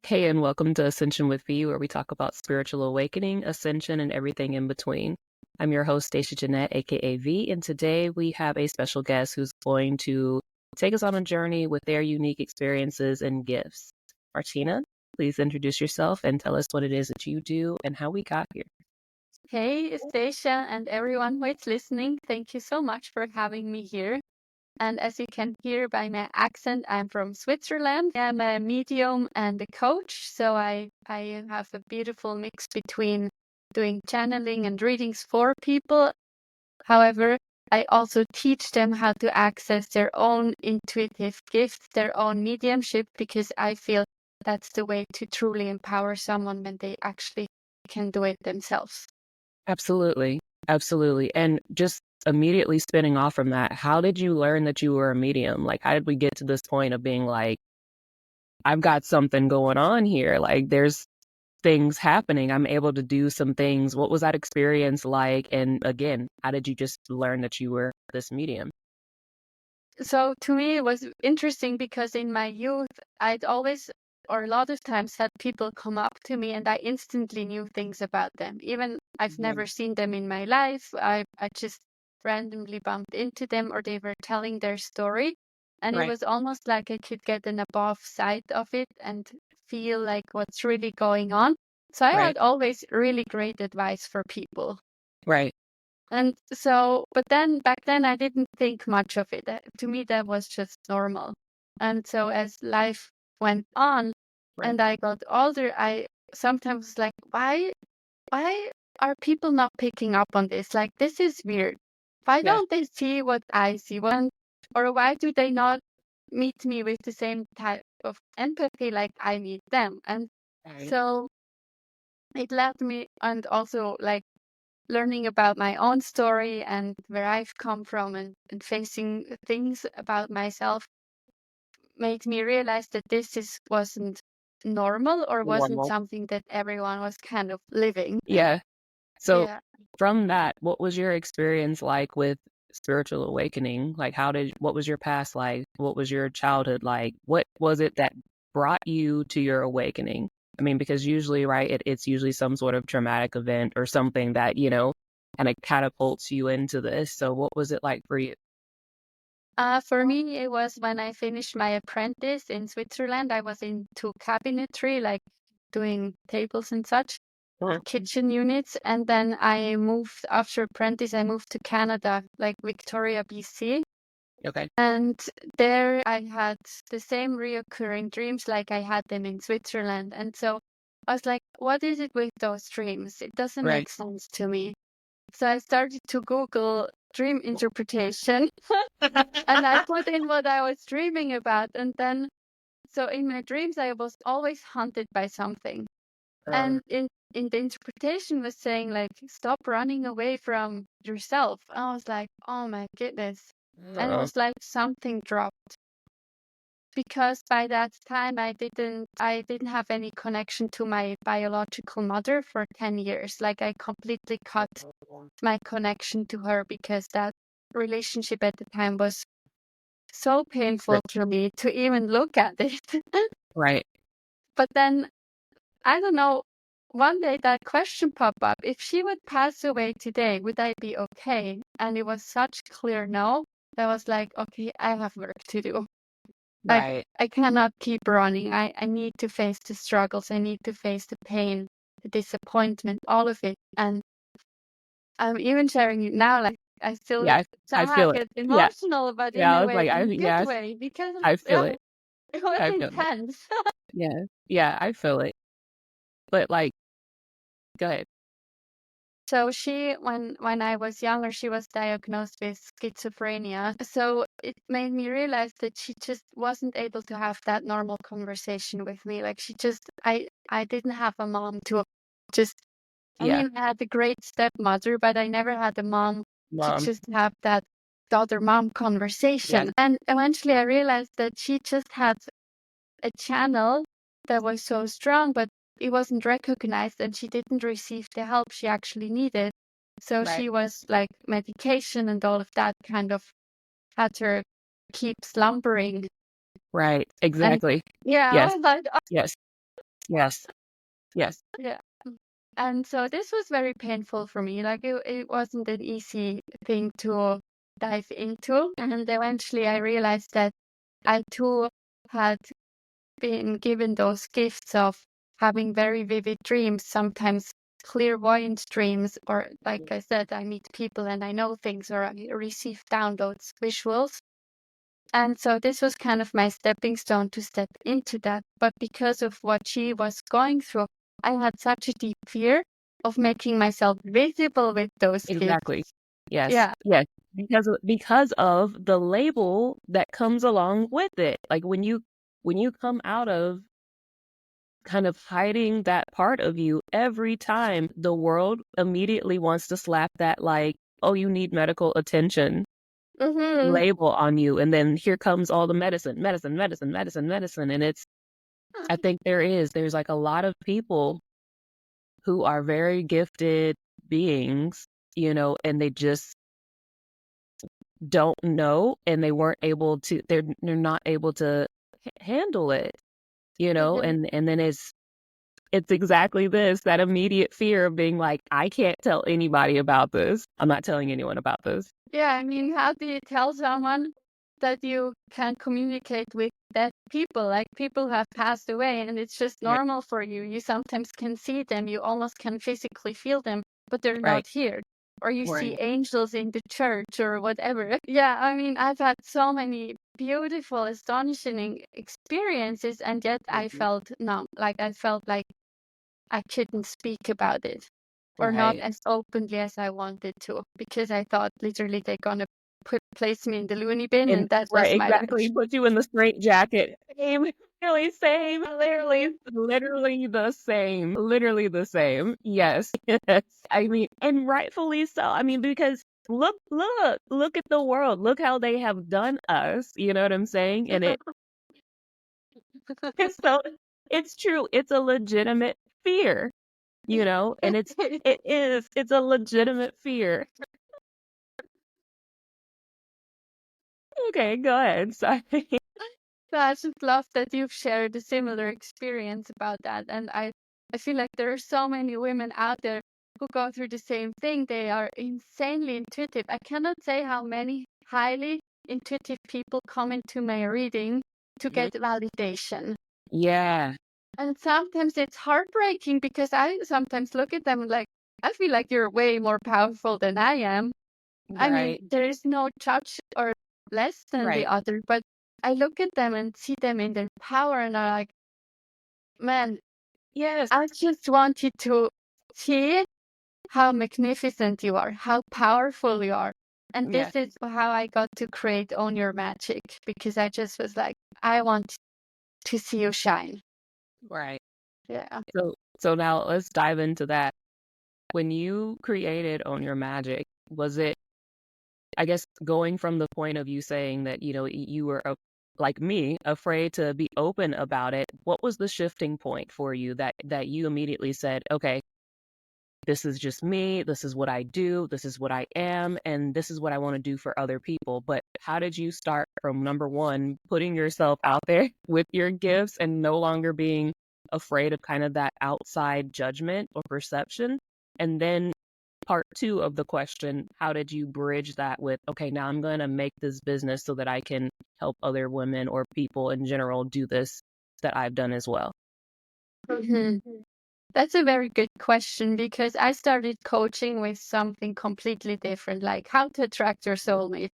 Hey, and welcome to Ascension with V, where we talk about spiritual awakening, ascension, and everything in between. I'm your host, Stashia Jeanette, aka V, and today we have a special guest who's going to take us on a journey with their unique experiences and gifts. Martina, please introduce yourself and tell us what it is that you do and how we got here. Hey, Stashia and everyone who is listening, thank you so much for having me here. And as you can hear by my accent, I'm from Switzerland. I'm a medium and a coach, so I have a beautiful mix between doing channeling and readings for people. However, I also teach them how to access their own intuitive gifts, their own mediumship, because I feel that's the way to truly empower someone when they actually can do it themselves. Absolutely. Absolutely. And just immediately spinning off from that, how did you learn that you were a medium? Like, how did we get to this point of being like, I've got something going on here? Like, there's things happening. I'm able to do some things. What was that experience like? And again, how did you just learn that you were this medium? So to me, it was interesting because in my youth, I'd always, or a lot of times, had people come up to me and I instantly knew things about them. Even I've never Mhm. seen them in my life. I just randomly bumped into them or they were telling their story. And it Right. was almost like I could get an above side of it and feel like what's really going on. So I Right. had always really great advice for people. Right. And so, but then back then I didn't think much of it. To me, that was just normal. And so as life went on Right. and I got older, I sometimes was like, why are people not picking up on this? Like, this is weird. Why Yeah. don't they see what I see? Or why do they not meet me with the same type of empathy like I meet them? And Right. so it led me, and also like learning about my own story and where I've come from and facing things about myself made me realize that wasn't normal or wasn't Normal. something that everyone was kind of living. Yeah. So Yeah. from that, what was your experience like with spiritual awakening? Like, what was your past like? What was your childhood like? What was it that brought you to your awakening? I mean, because usually, right, it's usually some sort of traumatic event or something that, kind of catapults you into this. So what was it like for you? For me, it was when I finished my apprentice in Switzerland. I was into cabinetry, like doing tables and such, Mhm. kitchen units. And then I moved, after apprentice, I moved to Canada, like Victoria, BC. Okay. And there I had the same reoccurring dreams like I had them in Switzerland. And so I was like, what is it with those dreams? It doesn't Right. make sense to me. So I started to Google dream interpretation and I put in what I was dreaming about. And then, so in my dreams, I was always hunted by something. Uh, And in the interpretation was saying like, stop running away from yourself. I was like, oh my goodness. And it uh, was like something dropped because by that time I didn't have any connection to my biological mother for 10 years. Like I completely cut my connection to her because that relationship at the time was so painful to me to even look at it. right. But then I don't know, one day that question popped up. If she would pass away today, would I be okay? And it was such clear no. That was like, okay, I have work to do. Like, Right. I cannot keep running. I need to face the struggles. I need to face the pain, the disappointment, all of it. And I'm even sharing it now. Like, I still Yeah. I somehow feel it. get Yeah. emotional, but in Yeah. I a was way, like, in a good yeah, way, because I feel yeah, it. it was I feel it. intense. Yeah. Yeah. I feel it. But like, go ahead. So when I was younger, she was diagnosed with schizophrenia. So it made me realize that she just wasn't able to have that normal conversation with me. Like I didn't have a mom to just. I Yeah. mean, I had a great stepmother, but I never had a mom to Mom. just have that daughter-mom Yes. conversation. And eventually, I realized that she just had a channel that was so strong, but it wasn't recognized and she didn't receive the help she actually needed. So Right. she was like medication and all of that kind of had her keep slumbering. Right. And Exactly. yeah, I Yes. was like, Yes. Yes. Yes. Yeah. And so this was very painful for me. Like it wasn't an easy thing to dive into. And eventually I realized that I too had been given those gifts of having very vivid dreams, sometimes clairvoyant dreams, or like I said, I meet people and I know things, or I receive downloads, visuals. And so this was kind of my stepping stone to step into that. But because of what she was going through, I had such a deep fear of making myself visible with those Exactly. gifts. Yes. Yeah. Yes. Because of the label that comes along with it. Like when you come out of kind of hiding that part of you, every time the world immediately wants to slap that, like, oh, you need medical attention Mm-hmm. label on you. And then here comes all the medicine, medicine, medicine, medicine, medicine. And I think there's like a lot of people who are very gifted beings, and they just don't know, and they weren't able to, they're not able to handle it, Mm-hmm. and then it's exactly this, that immediate fear of being like, I can't tell anybody about this. I'm not telling anyone about this. Yeah, I mean, how do you tell someone that you can communicate with dead people, like people who have passed away, and it's just Right. normal for you? You sometimes can see them, you almost can physically feel them, but they're Right. not here. Or you see Right. angels in the church or whatever. Yeah, I mean, I've had so many beautiful, astonishing experiences, and yet I felt numb. Like I felt like I couldn't speak about it, or not Right. as openly as I wanted to, because I thought literally they're gonna place me in the loony bin, And and that was right, my exactly. life. Put you in the straight jacket. Same, really same, literally the same, literally the same. Yes, yes. I mean, and rightfully so. I mean, because look at the world. Look how they have done us. You know what I'm saying? And so it's true. It's a legitimate fear, and it's a legitimate fear. Okay, go ahead. Sorry. So I just love that you've shared a similar experience about that. And I feel like there are so many women out there who go through the same thing. They are insanely intuitive. I cannot say how many highly intuitive people come into my reading to Mhm. get validation. Yeah. And sometimes it's heartbreaking because I sometimes look at them like, I feel like you're way more powerful than I am. I mean, Right. there is no judge or less than the Right. other, but I look at them and see them in their power and I'm like, man, Yes. I just want you to see how magnificent you are, how powerful you are. And Yeah. this is how I got to create Own Your Magic, because I just was like, I want to see you shine. Right. Yeah. So now let's dive into that. When you created Own Your Magic, was it, I guess, going from the point of you saying that, you were like me, afraid to be open about it? What was the shifting point for you that you immediately said, okay, this is just me, this is what I do, this is what I am, and this is what I want to do for other people? But how did you start from, number one, putting yourself out there with your gifts and no longer being afraid of kind of that outside judgment or perception? And then part two of the question, how did you bridge that with, okay, now I'm going to make this business so that I can help other women or people in general do this that I've done as well? Mhm. That's a very good question, because I started coaching with something completely different, like how to attract your soulmate,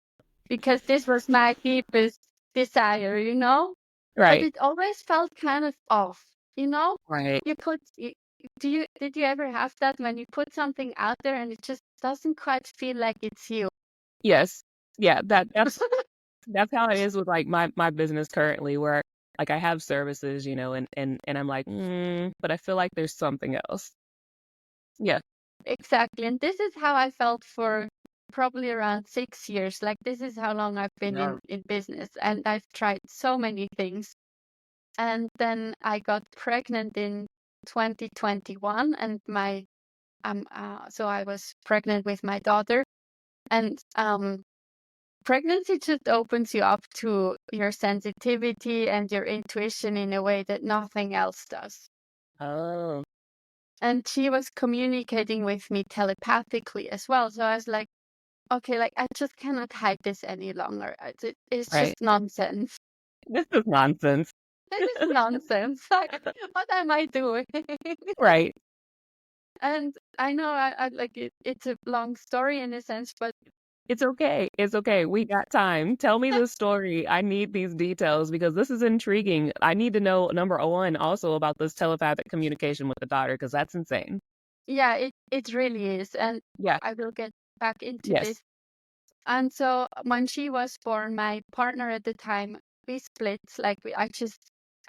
because this was my deepest desire, But Right. it always felt kind of off, you know? Right. You put, y- did you ever have that when you put something out there and it just doesn't quite feel like it's you? Yes. Yeah, that's how it is with like my business currently, where like I have services, and I'm like, but I feel like there's something else. Yeah. Exactly. And this is how I felt for probably around 6 years. Like, this is how long I've been Yeah. in business, and I've tried so many things. And then I got pregnant in 2021, and so I was pregnant with my daughter. And pregnancy just opens you up to your sensitivity and your intuition in a way that nothing else does. Oh, And she was communicating with me telepathically as well. So I was like, okay, like I just cannot hide this any longer. It's right. just nonsense. This is nonsense. This is nonsense. Like, what am I doing? Right. And I know I like it's a long story in a sense, but It's okay. It's okay. We got time. Tell me the story. I need these details because this is intriguing. I need to know, number one, also about this telepathic communication with the daughter, because that's insane. yeah, it really is. And Yeah. I will get back into Yes. this. And so when she was born, my partner at the time, we split. Like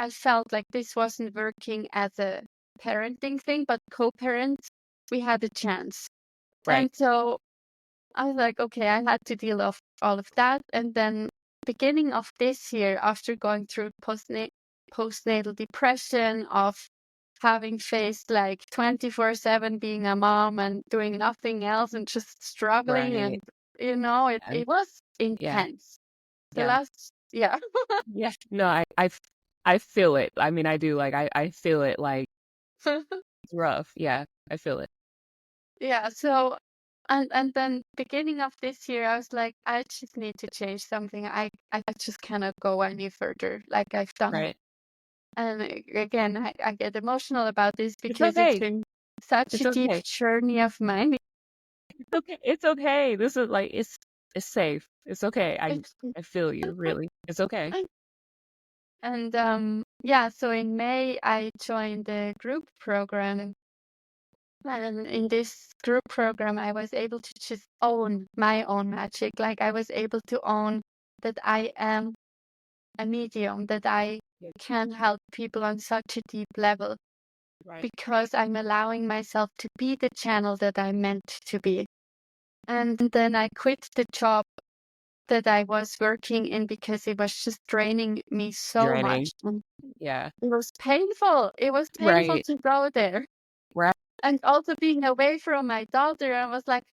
I felt like this wasn't working as a parenting thing, but co-parents, we had a chance. Right. And so I was like, okay, I had to deal with all of that. And then beginning of this year, after going through postnatal depression of having faced like 24/7 being a mom and doing nothing else and just struggling Right. and it, Yeah. it was Yeah. intense. The Yeah. last yeah. Yeah. No, I feel it. I mean, I do. Like, I feel it. Like, it's rough. Yeah. I feel it. Yeah, so and then beginning of this year I was like, I just need to change something. I just cannot go any further like I've done. Right. And again, I get emotional about this It's because it's okay. been such It's a deep okay. journey of mine. It's okay. It's okay. This is like it's safe. It's okay. It's, I feel you, really. It's okay. and yeah, so in May I joined the group program. And in this group program, I was able to just own my own magic. Like I was able to own that I am a medium, that I Yeah. can help people on such a deep level Right. because I'm allowing myself to be the channel that I'm meant to be. And then I quit the job that I was working in because it was just draining me so Draining. much. And Yeah. it was painful. It was painful Right. to go there. Right. And also being away from my daughter, I was like,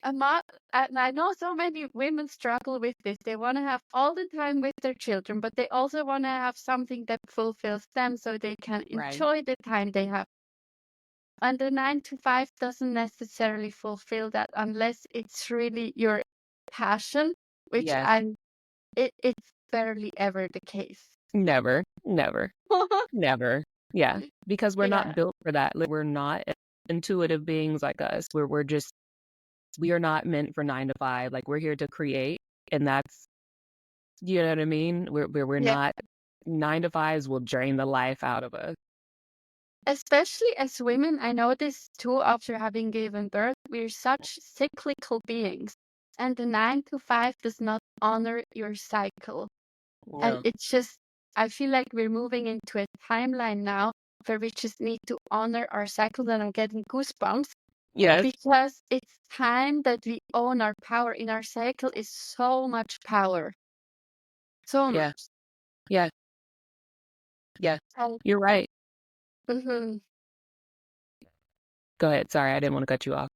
a mo- and I know so many women struggle with this. They want to have all the time with their children, but they also want to have something that fulfills them so they can Right. enjoy the time they have. And the 9 to 5 doesn't necessarily fulfill that unless it's really your passion, which Yes. it's barely ever the case. Never. Never. Never. Yeah. Because we're not Yeah, built for that. Like, we're not intuitive beings like us. We're just we are not meant for 9 to 5. Like, we're here to create, and that's, you know what I mean? We're yeah. not 9 to 5s will drain the life out of us. Especially as women, I know this too after having given birth, we're such cyclical beings. And the 9 to 5 does not honor your cycle. And No. it's just, I feel like we're moving into a timeline now where we just need to honor our cycle. And I'm getting goosebumps Yes. because it's time that we own our power. In our cycle is so much power. So Yeah. much. Yeah. Yeah. And, You're right. mhm. Go ahead. Sorry, I didn't want to cut you off.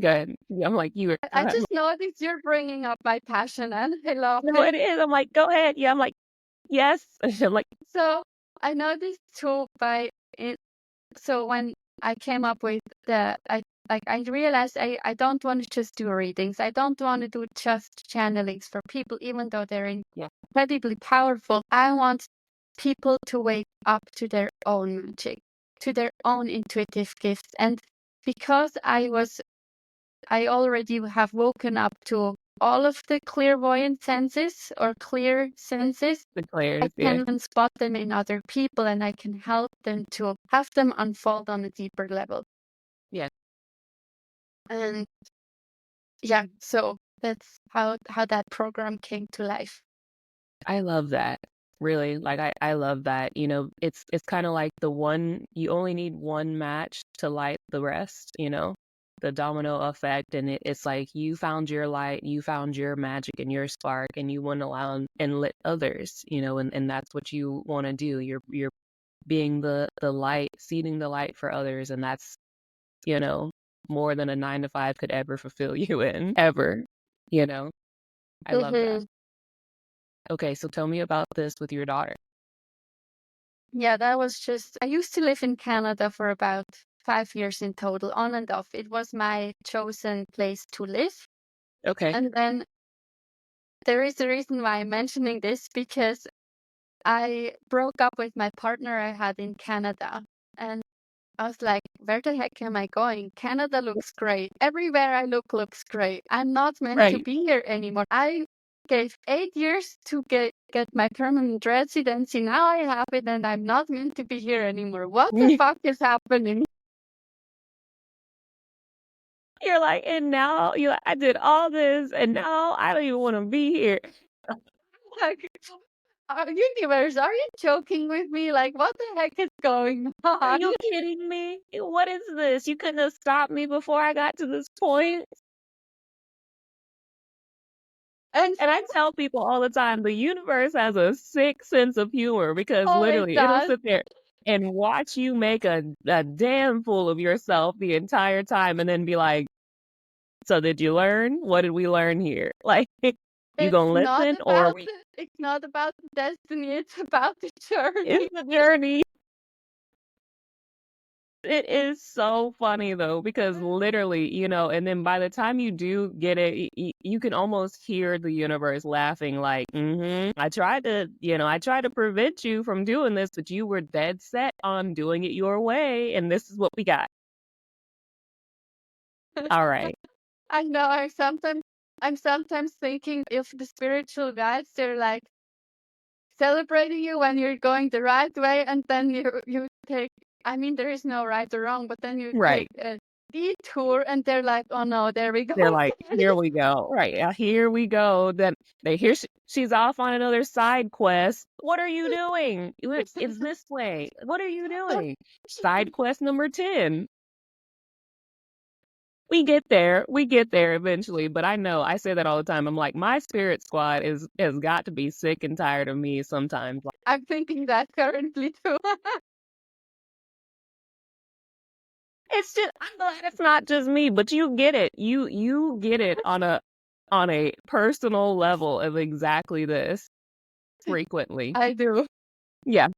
Go ahead. Yeah, I'm like, you were, I just noticed you're bringing up my passion and I love no, it. it is. I'm like, go ahead. Yeah, I'm like, yes. I'm like, So I noticed too by it. So when I came up with I realized I don't want to just do readings. I don't want to do just channelings for people, even though they're yeah, incredibly powerful. I want people to wake up to their own magic, to their own intuitive gifts. And because I already have woken up to all of the clairvoyant senses or clear senses. the I clairs. Yeah, can spot them in other people and I can help them to have them unfold on a deeper level. yeah. And yeah, so that's how that program came to life. I love that. Really, like I love that. You know, it's kind of like the one you only need one match to light the rest. You know, the domino effect, and it's like you found your light, you found your magic and your spark, and you want to allow and let others. You know, and that's what you want to do. You're being the light, seeding the light for others, and that's, you know, more than a 9 to 5 could ever fulfill you in ever. You know, I love that. Hmm. Okay, so tell me about this with your daughter. Yeah, that was just, I used to live in Canada for about 5 years in total, on and off. It was my chosen place to live. Okay. And then there is a reason why I'm mentioning this, because I broke up with my partner I had in Canada. And I was like, where the heck am I going? Canada looks great. Everywhere I look looks great. I'm not meant to Right. be here anymore. I gave 8 years to get my permanent residency. Now I have it and I'm not meant to be here anymore. What the fuck is happening? You're like, and now I did all this, and now I don't even want to be here. Like, universe, are you joking with me? Like, what the heck is going Are on? you kidding me? What is this? You couldn't have stopped me before I got to this point? And And I tell people all the time, the universe has a sick sense of humor because oh, it literally it'll does. sit there and watch you make a damn fool of yourself the entire time and then be like, so did you learn? What did we learn here? Like, you It's gonna not listen or are about we? it's not about the destiny, it's about the journey. It's the journey. It is so funny though, because literally, and then by the time you do get it, you can almost hear the universe laughing, like, I tried to prevent you from doing this, but you were dead set on doing it your way, and this is what we got. All right. I know I'm sometimes thinking if the spiritual guides, they're like celebrating you when you're going the right way, and then you take, I mean, there is no right or wrong, but then you take Right. a detour and they're like, oh no, there we They're go like, again. here we go. Right. Here we go. Then they hear she's off on another side quest. What are you doing? It's this way. What are you doing? Side quest number 10. We get there. We get there eventually, but I know I say that all the time. I'm like, my spirit squad has got to be sick and tired of me sometimes. Like, I'm thinking that currently too. it's just I'm glad it's not just me, but you get it. You get it on a personal level of exactly this frequently. I do. Yeah.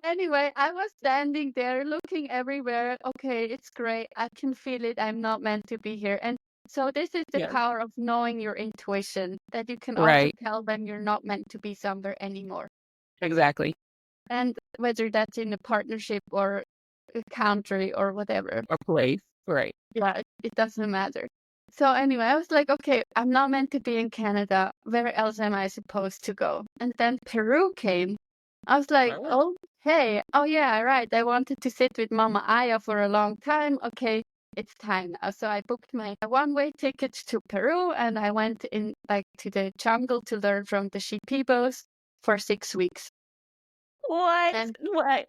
Anyway, I was standing there looking everywhere. Okay, it's great. I can feel it. I'm not meant to be here. And so this is the Yeah. power of knowing your intuition, that you can also Right. tell them you're not meant to be somewhere anymore. Exactly. And whether that's in a partnership or a country or whatever. A place. Right. Yeah, it doesn't matter. So anyway, I was like, okay, I'm not meant to be in Canada. Where else am I supposed to go? And then Peru came. I was like, Oh. okay, oh yeah, right. I wanted to sit with Mama Aya for a long time. Okay, it's time now. So I booked my one-way ticket to Peru and I went in like to the jungle to learn from the Shipibos for 6 weeks. What? And yeah,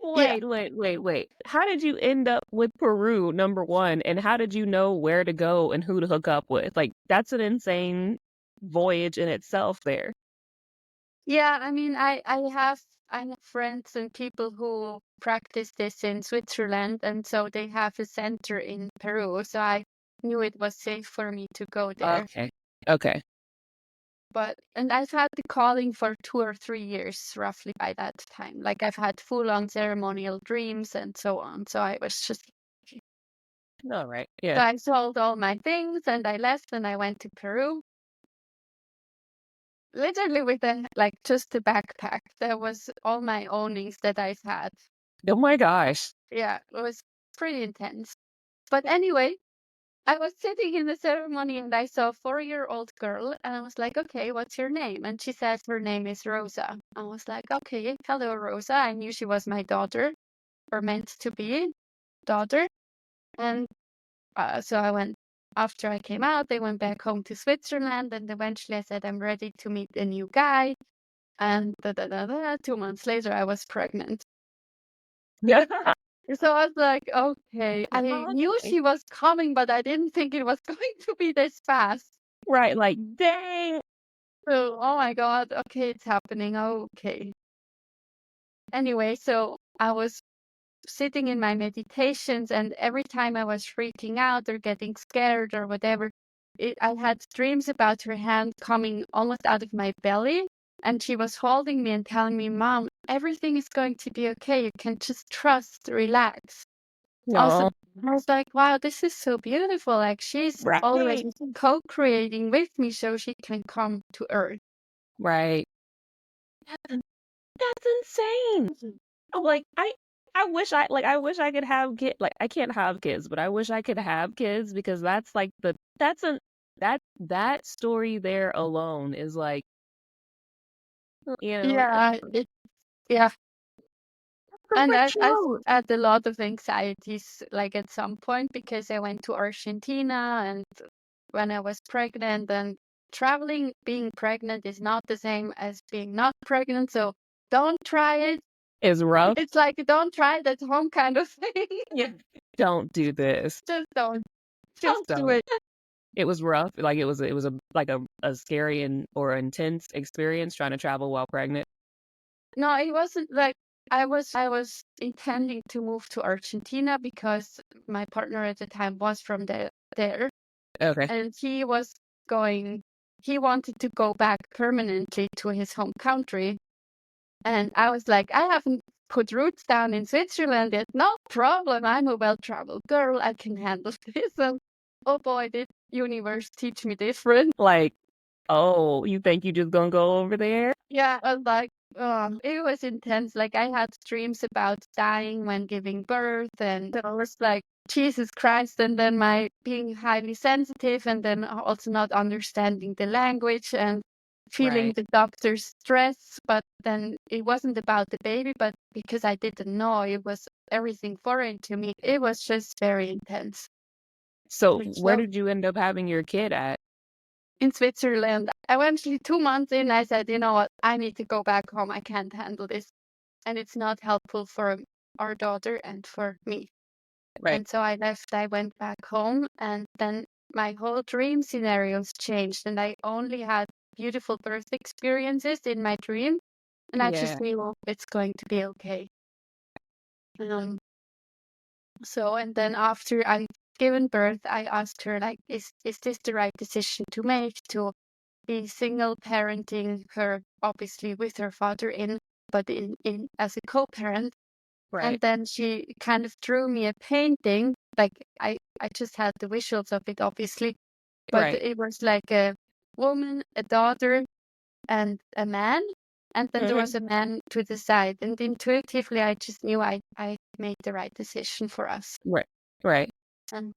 Wait. How did you end up with Peru, number one? And how did you know where to go and who to hook up with? Like, that's an insane voyage in itself there. yeah, I mean, I have friends and people who practice this in Switzerland, and so they have a center in Peru. So I knew it was safe for me to go there. Okay. Okay. And I've had the calling for 2 or 3 years roughly by that time. Like I've had full-on ceremonial dreams and so on. So I was just, All right. so Yeah. I sold all my things and I left and I went to Peru. Literally with just a backpack. That was all my ownings that I've had. Oh my gosh. Yeah, it was pretty intense. But anyway, I was sitting in the ceremony and I saw a 4-year-old girl and I was like, okay, what's your name? And she said her name is Rosa. I was like, okay, hello, Rosa. I knew she was my daughter or meant to be daughter. And so I went, after I came out, they went back home to Switzerland and eventually I said, I'm ready to meet a new guy. And 2 months later, I was pregnant. Yeah. So I was like, okay, I knew Okay. she was coming, but I didn't think it was going to be this fast. Right. Like, dang. So, oh my God, okay, it's happening. Okay. Anyway, so I was sitting in my meditations, and every time I was freaking out or getting scared or whatever, I had dreams about her hand coming almost out of my belly. And she was holding me and telling me, Mom, everything is going to be okay. You can just trust, relax. Also, No. I was like, wow, this is so beautiful. Like she's Right. already co-creating with me so she can come to Earth. Right. That's insane. I'm like, I wish I could have kid like I can't have kids, but I wish I could have kids because that's like that story there alone is like, you know, Yeah, yeah. And super I cute. had a lot of anxieties, like at some point, because I went to Argentina and when I was pregnant, and traveling, being pregnant is not the same as being not pregnant. So don't try it. Is rough. It's like don't try it at home kind of thing. Yeah. Don't do this. Just don't. Just Just do don't. it. It was rough. Like it was a like a scary and or intense experience trying to travel while pregnant. No, it wasn't like I was intending to move to Argentina because my partner at the time was from there, Okay. and he wanted to go back permanently to his home country. And I was like, I haven't put roots down in Switzerland yet. No problem. I'm a well-traveled girl. I can handle this. And oh boy, did universe teach me different. Like, oh, you think you just gonna go over there? Yeah, I was like, it was intense. Like I had dreams about dying when giving birth, and I was like, Jesus Christ. And then my being highly sensitive, and then also not understanding the language and feeling Right. the doctor's stress. But then it wasn't about the baby, but because I didn't know, it was everything foreign to me. It was just very intense. So where So did you end up having your kid at? in Switzerland, eventually 2 months in, I said, you know what, I need to go back home. I can't handle this. And it's not helpful for our daughter and for me. Right. And so I left, I went back home, and then my whole dream scenarios changed. And I only had beautiful birth experiences in my dream. And I Yeah. just knew, oh, it's going to be okay. Um, and then after I given birth, I asked her, like, is this the right decision to make, to be single parenting her, obviously with her father but in as a co-parent. Right. And then she kind of drew me a painting. Like I just had the visuals of it, obviously, but Right. it was like a woman, a daughter, and a man. And then there Mhm. was a man to the side. And intuitively, I just knew I made the right decision for us. Right. Right. And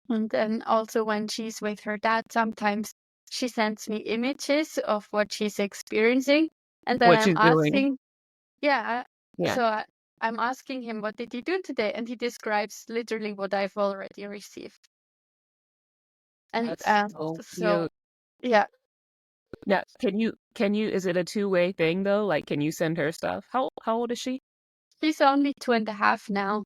And then also when she's with her dad, sometimes she sends me images of what she's experiencing. And then What I'm she's doing. asking, yeah, Yeah. so I'm asking him, what did you do today? And he describes literally what I've already received. And That's so so, cute. yeah, Now, can you is it a two-way thing though? Like can you send her stuff? How old is she? she's only 2.5 now.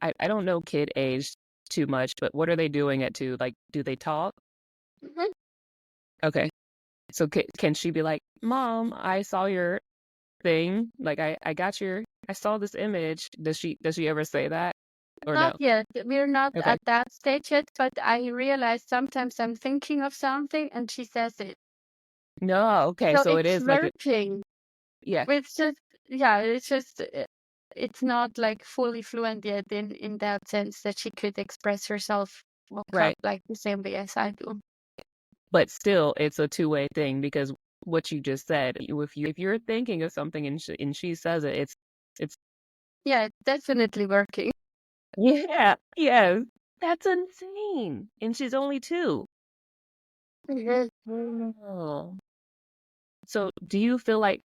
I don't know kid age too much, but what are they doing at 2? Like do they talk? Mhm. Okay. So can she be like, "Mom, I saw your thing. Like I saw this image." Does she ever say that or Not no? yet. We're not Okay. at that stage yet, but I realize sometimes I'm thinking of something and she says it. No, okay. So So it it's is like a working. yeah, It's just, yeah, it's just, it's not like fully fluent yet in that sense that she could express herself right. like the same way as I do. But still it's a two-way thing because what you just said, if you're thinking of something and she says it, it's Yeah, it's definitely working. yeah, yes. That's insane. And she's only 2. Mhm. Oh. So do you feel like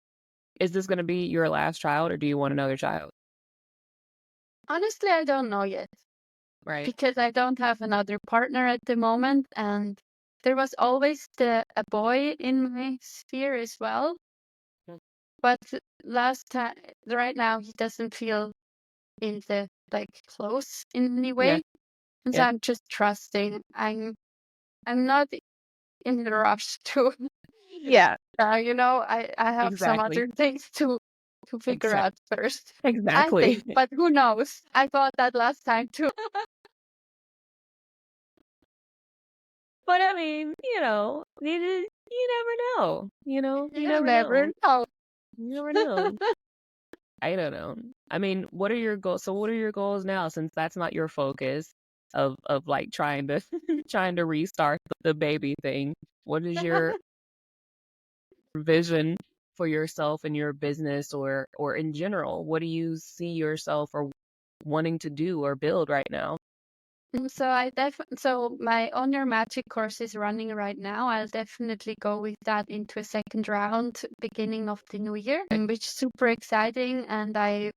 is this going to be your last child or do you want another child? Honestly, I don't know yet Right. because I don't have another partner at the moment, and there was always a boy in my sphere as well. Mm. But last time, right now, he doesn't feel in the like close in any Yeah. way. And so Yeah. I'm just trusting. I'm not in the rush to Yeah. I have some Exactly. other things to figure Exactly. out first. I Exactly. think, but who knows? I thought that last time too. But I mean, You never know, you You never never know. know. You never know. I don't know. I mean, what are your goals? So what are your goals now since that's not your focus of like trying to trying to restart the baby thing? What is your vision for yourself and your business or in general? What do you see yourself or wanting to do or build right now? So my On Your Magic course is running right now. I'll definitely go with that into a second round beginning of the new year, which is super exciting. And I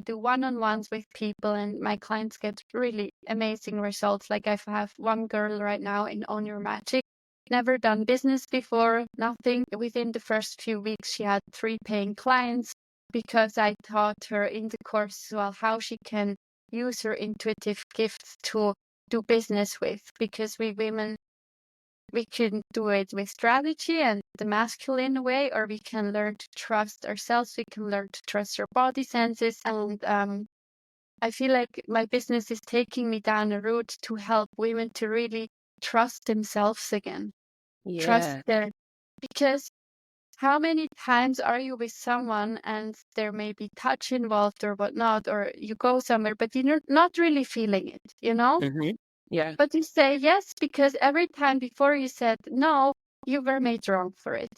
do one-on-ones with people, and my clients get really amazing results. Like I have one girl right now in On Your Magic, never done business before, nothing. Within the first few weeks, she had 3 paying clients because I taught her in the course as well how she can use her intuitive gifts to do business with, because we women, we can do it with strategy and the masculine way, or we can learn to trust ourselves, we can learn to trust our body senses. And I feel like my business is taking me down a route to help women to really trust themselves again, trust Yeah, their, because how many times are you with someone and there may be touch involved or whatnot, or you go somewhere, but you're not really feeling it, you know? mhm, yeah, But you say yes because every time before you said no, you were made wrong for it.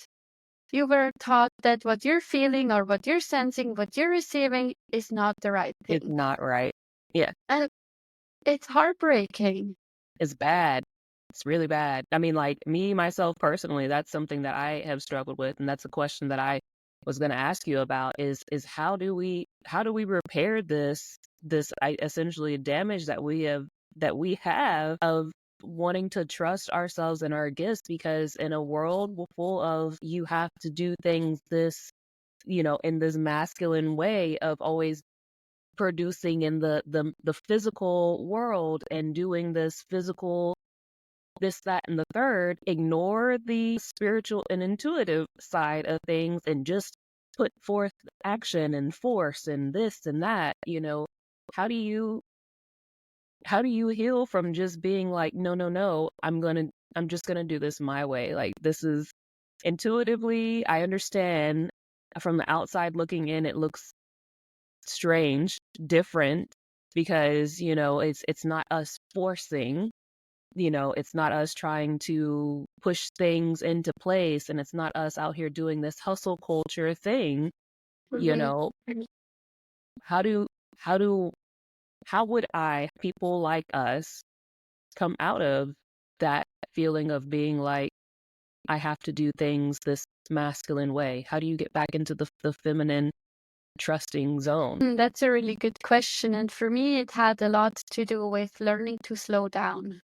You were taught that what you're feeling or what you're sensing, what you're receiving is not the right it's thing. not right. Yeah, And it's heartbreaking. it's bad. It's really bad. I mean, like me, myself personally, that's something that I have struggled with, and that's a question that I was going to ask you about is how do we repair essentially damage that we have of wanting to trust ourselves and our gifts, because in a world full of you have to do things in this masculine way of always producing in the physical world and doing this physical this, that, and the third, ignore the spiritual and intuitive side of things and just put forth action and force and this and that. How do you how do you heal from just being like, no, no, no, I'm just gonna do this my way. Like this is intuitively, I understand from the outside looking in, it looks strange, different, because, it's not us forcing. It's not us trying to push things into place, and it's not us out here doing this hustle culture thing, you Mhm. know. How do how do how would people like us come out of that feeling of being like, I have to do things this masculine way? How do you get back into the feminine trusting zone? That's a really good question. And for me, it had a lot to do with learning to slow down,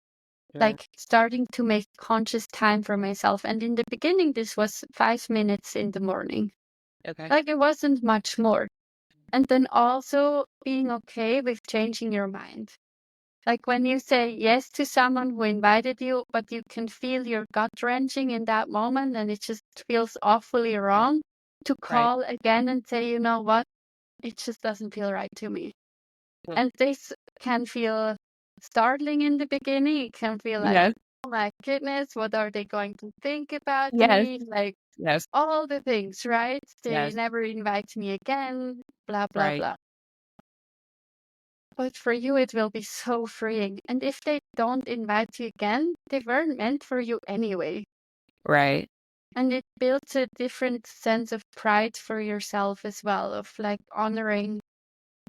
Sure. like starting to make conscious time for myself. And in the beginning, this was 5 minutes in the morning. Okay. Like it wasn't much more. And then also being okay with changing your mind. Like when you say yes to someone who invited you, but you can feel your gut wrenching in that moment and it just feels awfully wrong, to Right. call again and say, you know what, it just doesn't feel right to me. Mm. And this can feel startling in the beginning. It can feel like, Yes. oh my goodness, what are they going to think about Yes. me? Like Yes. all the things, right? They Yes. never invite me again, blah, blah, Right. blah. But for you, it will be so freeing. And if they don't invite you again, they weren't meant for you anyway. Right. And it builds a different sense of pride for yourself as well, of like honoring,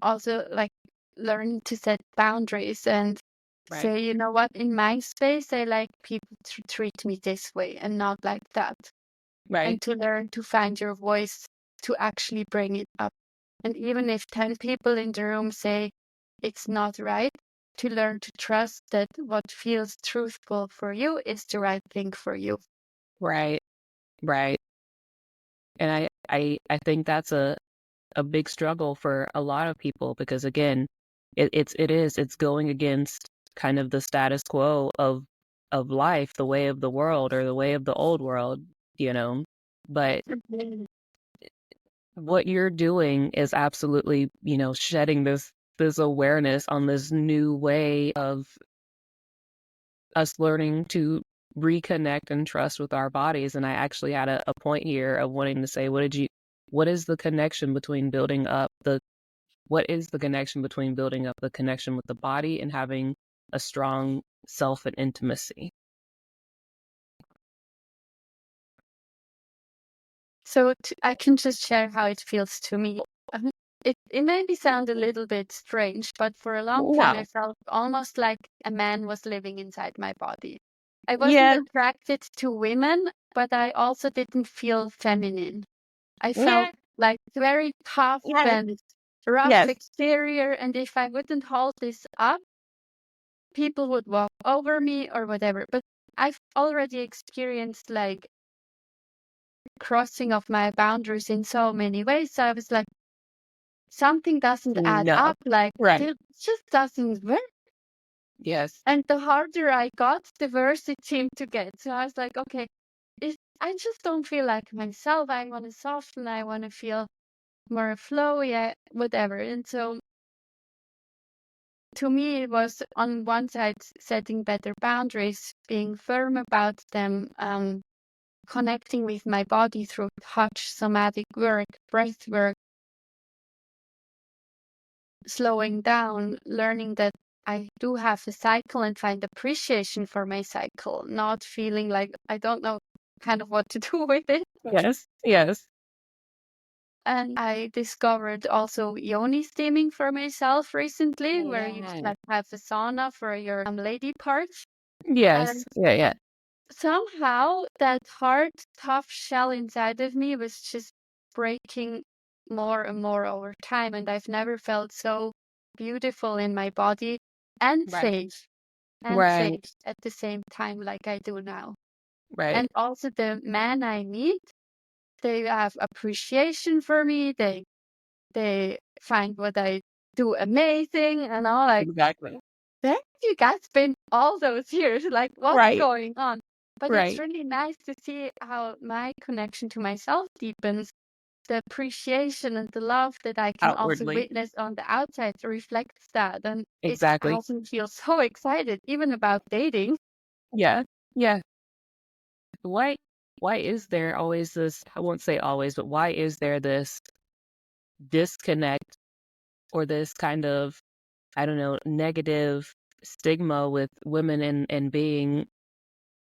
also like learning to set boundaries and Right. say, you know what, in my space, I like people to treat me this way and not like that. Right. And to learn to find your voice to actually bring it up. And even if 10 people in the room say it's not right, to learn to trust that what feels truthful for you is the right thing for you. Right. Right. And I think that's a big struggle for a lot of people because again, it's going against kind of the status quo of life, the way of the world or the way of the old world. But Mhm. what you're doing is absolutely, shedding this awareness on this new way of us learning to reconnect and trust with our bodies. And I actually had a point here of wanting to say, what is the connection between building up the connection with the body and having a strong self and intimacy? So I can just share how it feels to me. It maybe sound a little bit strange, but for a long time I Wow. felt almost like a man was living inside my body. I wasn't Yeah. attracted to women, but I also didn't feel feminine. I felt Yeah. like very tough Yes. and rough Yes. exterior, and if I wouldn't hold this up, people would walk over me or whatever. But I've already experienced like crossing of my boundaries in so many ways. So I was like, something doesn't add No. up. Like, Right. it just doesn't work. Yes. And the harder I got, the worse it seemed to get. So I was like, okay, I just don't feel like myself. I want to soften. I want to feel more flowy, whatever. And so to me, it was on one side setting better boundaries, being firm about them, connecting with my body through touch, somatic work, breath work, slowing down, learning that I do have a cycle and find appreciation for my cycle, not feeling like I don't know kind of what to do with it. Yes. Yes. And I discovered also yoni steaming for myself recently, where you Yeah. like have a sauna for your lady parts. Yes. And Yeah. Yeah. somehow that hard, tough shell inside of me was just breaking more and more over time. And I've never felt so beautiful in my body and Right. safe Right. at the same time, like I do now. Right. And also the men I meet, they have appreciation for me. They find what I do amazing and all like, Exactly. where have you guys been all those years? Like, what's Right. going on? But it's Right. really nice to see how my connection to myself deepens. The appreciation and the love that I can also Outwardly. witness on the outside reflects that. And it Exactly. has me feel so excited, even about dating. Yeah. Yeah. Why why is there always this, I won't say always, but why is there this disconnect or this kind of, I don't know, negative stigma with women and being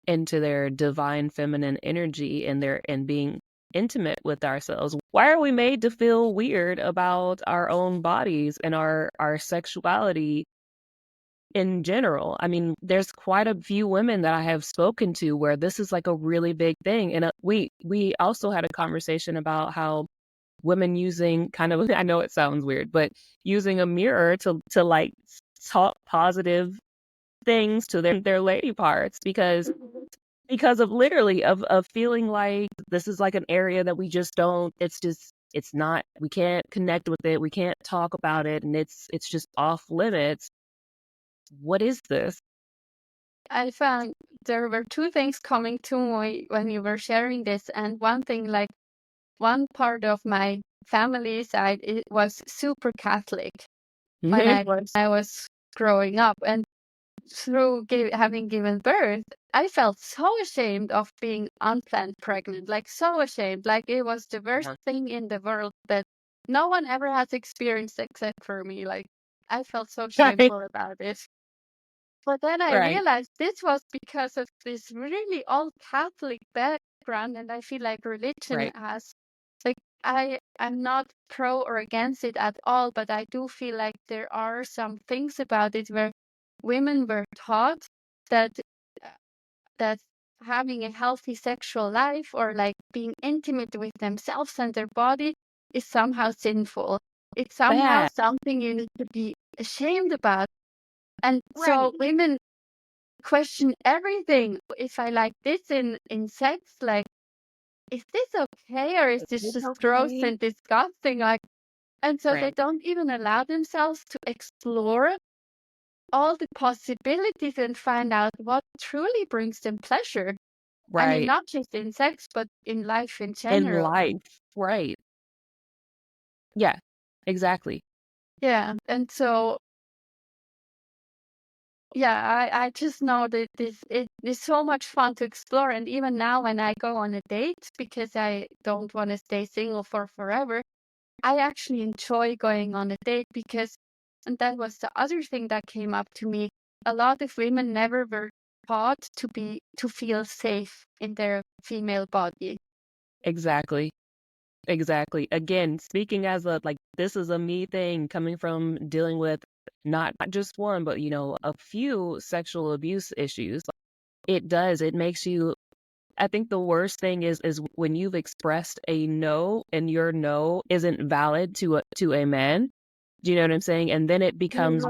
into their divine feminine energy and being intimate with ourselves? Why are we made to feel weird about our own bodies and our sexuality in general? I mean, there's quite a few women that I have spoken to where this is like a really big thing. And we also had a conversation about how women using kind of, I know it sounds weird, but using a mirror to like talk positive things to their lady parts because of literally of feeling like this is like an area that we just don't, it's not, we can't connect with it, we can't talk about it, and it's just off limits. What is this? I found there were two things coming to me when you were sharing this. And one thing, like one part of my family side, it was super Catholic when I was growing up. And through having given birth, I felt so ashamed of being unplanned pregnant, like so ashamed, like it was the worst thing in the world that no one ever has experienced except for me. Like I felt so Right. shameful about it. But then I Right. realized this was because of this really old Catholic background, and I feel like religion Right. has like I'm not pro or against it at all, but I do feel like there are some things about it where women were taught that uh, that having a healthy sexual life or like being intimate with themselves and their body is somehow sinful. It's somehow Bad. something you need to be ashamed about. And Right. so women question everything. If I like this in sex, like, is this okay or is this It's just gross okay. and disgusting? Like, and so they Right. don't even allow themselves to explore all the possibilities and find out what truly brings them pleasure. I mean, Right. not just in sex, but in life in In general. life. Right. Yeah. Exactly. Yeah. And so yeah, I just know that it is so much fun to explore. And even now, when I go on a date, because I don't want to stay single for forever, I actually enjoy going on a date because, and that was the other thing that came up to me. A lot of women never were taught to feel safe in their female body. Exactly. Exactly. Again, speaking as a like this is a me thing coming from dealing with not just one, but a few sexual abuse issues. It makes you I think the worst thing is when you've expressed a no and your no isn't valid to a man. Do you know what I'm saying? And then it becomes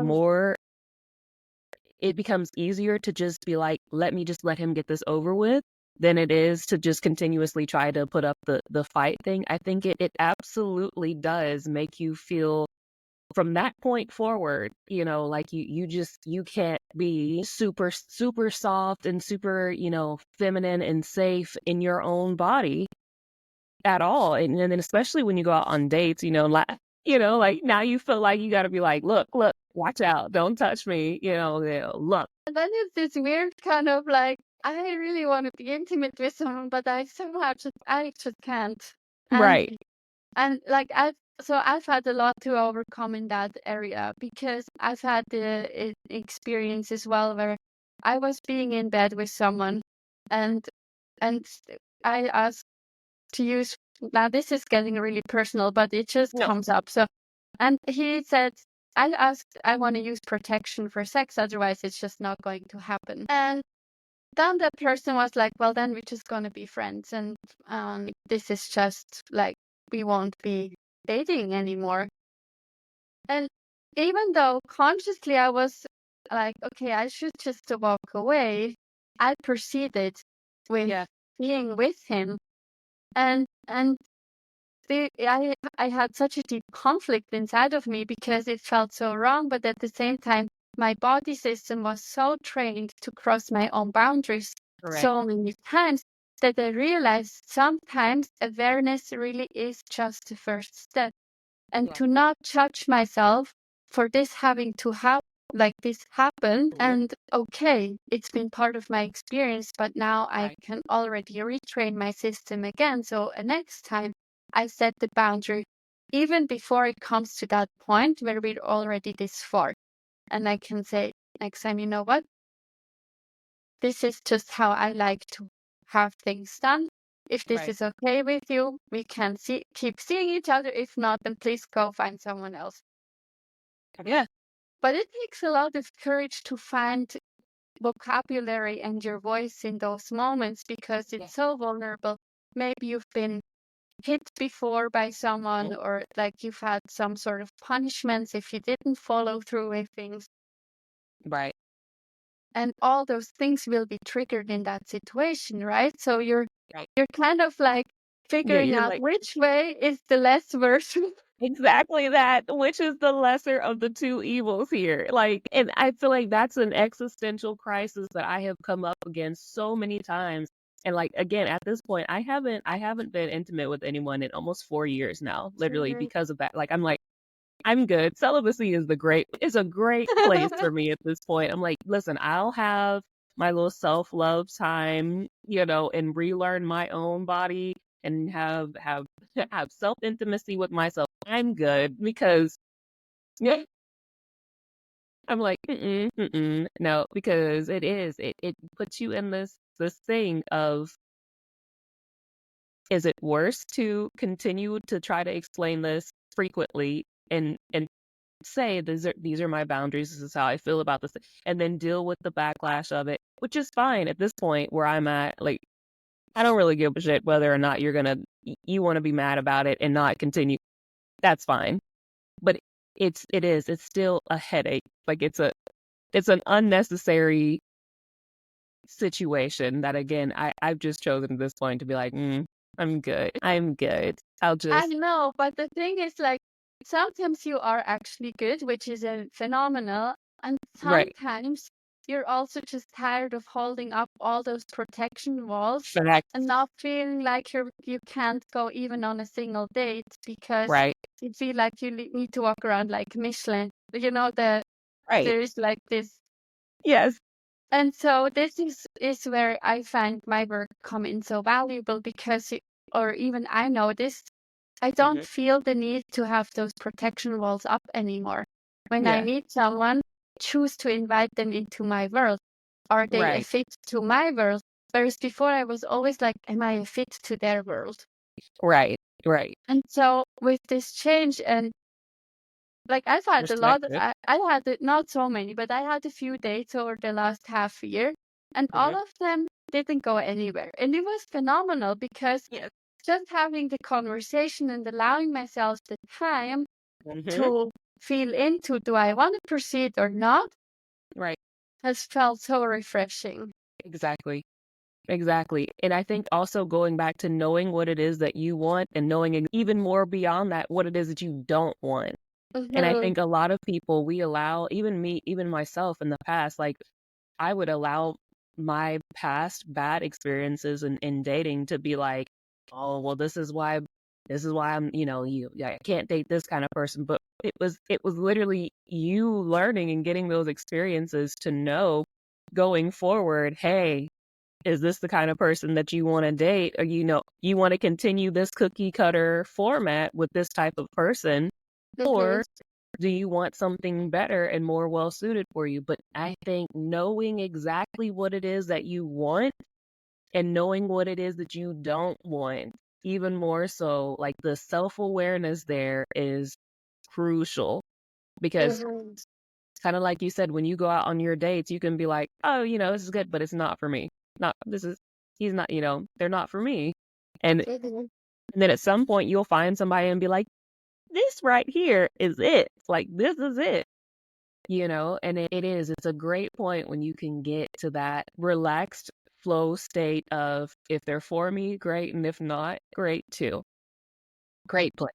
easier to just be like, let me just let him get this over with than it is to just continuously try to put up the fight thing. I think it absolutely does make you feel from that point forward, like you can't be super, super soft and super, feminine and safe in your own body at all. And then especially when you go out on dates, like now you feel like you got to be like, look, watch out, don't touch me, look. And then it's this weird kind of like, I really want to be intimate with someone, but I just can't. And Right. and like I've had a lot to overcome in that area because I've had the experience as well where I was being in bed with someone and and I asked to use, now this is getting really personal, but it just No. comes up. So, and he said, I asked, I want to use protection for sex, otherwise it's just not going to happen. And then the person was like, well, then we're just going to be friends. And this is just like, we won't be dating anymore. And even though consciously I was like, okay, I should just walk away, I proceeded with Yeah. being with him. And I had such a deep conflict inside of me because it felt so wrong, but at the same time, my body system was so trained to cross my own boundaries Correct. so many times that I realized sometimes awareness really is just the first step. And Yeah. to not judge myself for this having to happen, like this happened, and okay, it's been part of my experience, but now I Right. can already retrain my system again. So next time I set the boundary even before it comes to that point where we're already this far. And I can say next time, you know what? This is just how I like to have things done. If this Right. is okay with you, we can keep seeing each other. If not, then please go find someone else. Yeah. But it takes a lot of courage to find vocabulary and your voice in those moments because Yeah. it's so vulnerable. Maybe you've been hit before by someone, or like you've had some sort of punishments if you didn't follow through with things. Right. And all those things will be triggered in that situation, right? So you're Right. kind of like Yeah, figuring you're out like which way is the less worse. exactly that, which is the lesser of the two evils here. Like, and I feel like that's an existential crisis that I have come up against so many times. And like again, at this point, I haven't been intimate with anyone in almost 4 years now, literally Mhm. because of that. Like I'm like, I'm good. Celibacy is a great place for me at this point. I'm like, listen, I'll have my little self-love time, and relearn my own body and have have self-intimacy with myself. I'm good because yeah, I'm like, no, because it puts you in this thing of is it worse to continue to try to explain this frequently and say these are my boundaries, this is how I feel about this, and then deal with the backlash of it, which is fine at this point where I'm at. Like I don't really give a shit whether or not you want to be mad about it and not continue. That's fine. But it's still a headache. Like it's an unnecessary situation that again I've just chosen at this point to be like, I'm good. I'm good. I'll I just know, but the thing is, like, sometimes you are actually good, which is a phenomenal, and right. sometimes you're also just tired of holding up all those protection walls and Facts. not feeling like you can't go even on a single date because Right. you feel like you need to walk around like Michelin. You know, Right. there's like this. Yes. And so this is where I find my work come in so valuable because or even I noticed I don't feel the need to have those protection walls up anymore. When I Yeah. meet someone, I choose to invite them into my world. Are they a Right. fit to my world? Whereas before I was always like, am I a fit to their world? Right. Right. And so with this change and like I've had a lot, Perspective. I had not so many, but I had a few dates over the last half year, and all Mhm. of them didn't go anywhere. And it was phenomenal because Yes. just having the conversation and allowing myself the time Mhm. to feel into do I want to proceed or not Right. has felt so refreshing. Exactly. Exactly. And I think also going back to knowing what it is that you want and knowing even more beyond that, what it is that you don't want. And I Mm-hmm. think a lot of people, we allow, even me, even myself in the past, like I would allow my past bad experiences in dating to be like, oh, well, this is why I'm, yeah, I can't date this kind of person. But it was literally you learning and getting those experiences to know going forward, hey, is this the kind of person that you want to date? Or, you want to continue this cookie cutter format with this type of person? Mm-hmm. Or do you want something better and more well suited for you? But I think knowing exactly what it is that you want and knowing what it is that you don't want, even more so, like the self awareness there is crucial because, Mm-hmm. kind of like you said, when you go out on your dates, you can be like, oh, this is good, but it's not for me. Not, he's not, they're not for me. And, Mm-hmm. and then at some point, you'll find somebody and be like, this right here is it. Like, this is it. And it's a great point when you can get to that relaxed flow state of, if they're for me, great, and if not, great too. Great place.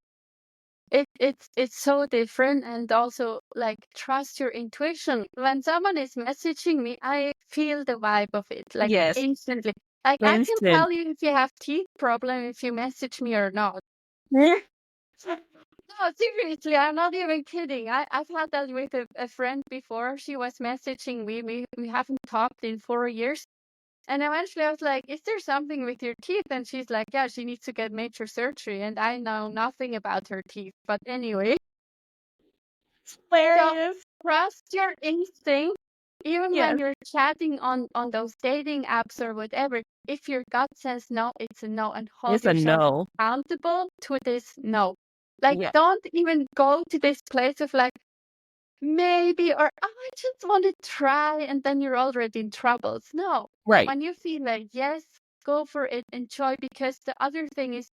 It's so different, and also like trust your intuition. When someone is messaging me, I feel the vibe of it like Yes. instantly. Like I can Instant. tell you if you have teeth problem if you message me or not. No, seriously, I'm not even kidding. I've had that with a friend before. She was messaging me. We haven't talked in 4 years. And eventually I was like, is there something with your teeth? And she's like, yeah, she needs to get major surgery. And I know nothing about her teeth. But anyway, so Hilarious. trust your instinct. Even when Yes. you're chatting on those dating apps or whatever, if your gut says no, it's a no, and hold It's a yourself no. accountable to this no. Like, Yeah. don't even go to this place of like, maybe, or oh, I just want to try, and then you're already in troubles. No, Right. when you feel like yes, go for it, enjoy, because the other thing is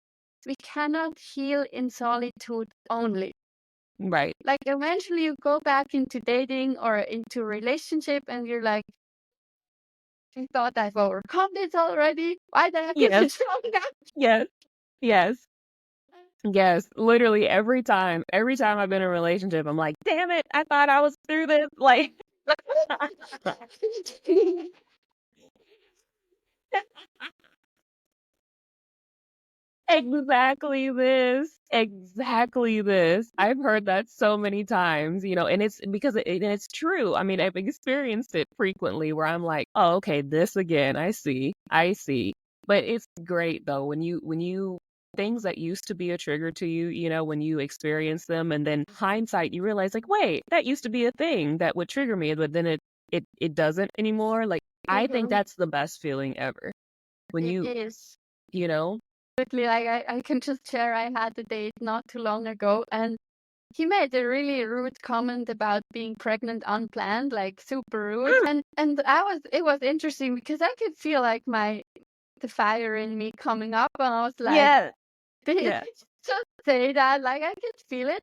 we cannot heal in solitude only. Right. Like eventually you go back into dating or into relationship and you're like, I thought I've overcome this already. Why the heck is Yes. it showing up? Yes. Yes. Yes. Literally every time I've been in a relationship, I'm like, damn it, I thought I was through this. Like, exactly this. Exactly this. I've heard that so many times, and it's because and it's true. I mean, I've experienced it frequently where I'm like, oh, okay, this again. I see. I see. But it's great though when you things that used to be a trigger to you, when you experience them and then hindsight, you realize like, wait, that used to be a thing that would trigger me, but then it doesn't anymore. Like, I think Mhm. that's the best feeling ever. When It you, is. you know, Quickly, like I can just share I had a date not too long ago and he made a really rude comment about being pregnant unplanned, like super rude. And it was interesting because I could feel like the fire in me coming up and I was like, yeah, did he yeah. just say that? Like I could feel it.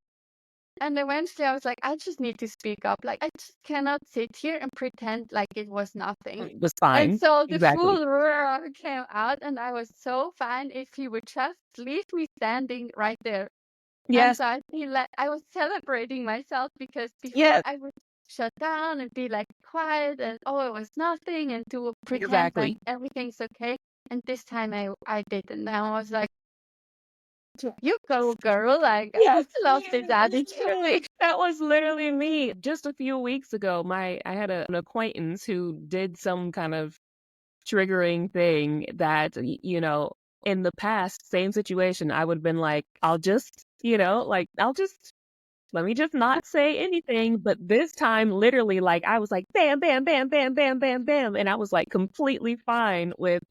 And eventually I was like, I just need to speak up. Like I just cannot sit here and pretend like it was nothing. It was And fine. so the Exactly. full roar came out and I was so fine if he would just leave me standing right there. And Yes. so I feel like I was celebrating myself because before Yes. I would shut down and be like quiet and oh it was nothing and to pretend like Exactly. everything's okay. And this time I didn't. And I was like, You go, girl. Like, I Yes, love this attitude. literally, that was literally me. Just a few weeks ago, I had an acquaintance who did some kind of triggering thing that, in the past, same situation, I would have been like, I'll just, I'll just let me just not say anything. But this time, literally, like I was like, bam, bam, bam, bam, bam, bam, bam, and I was like completely fine with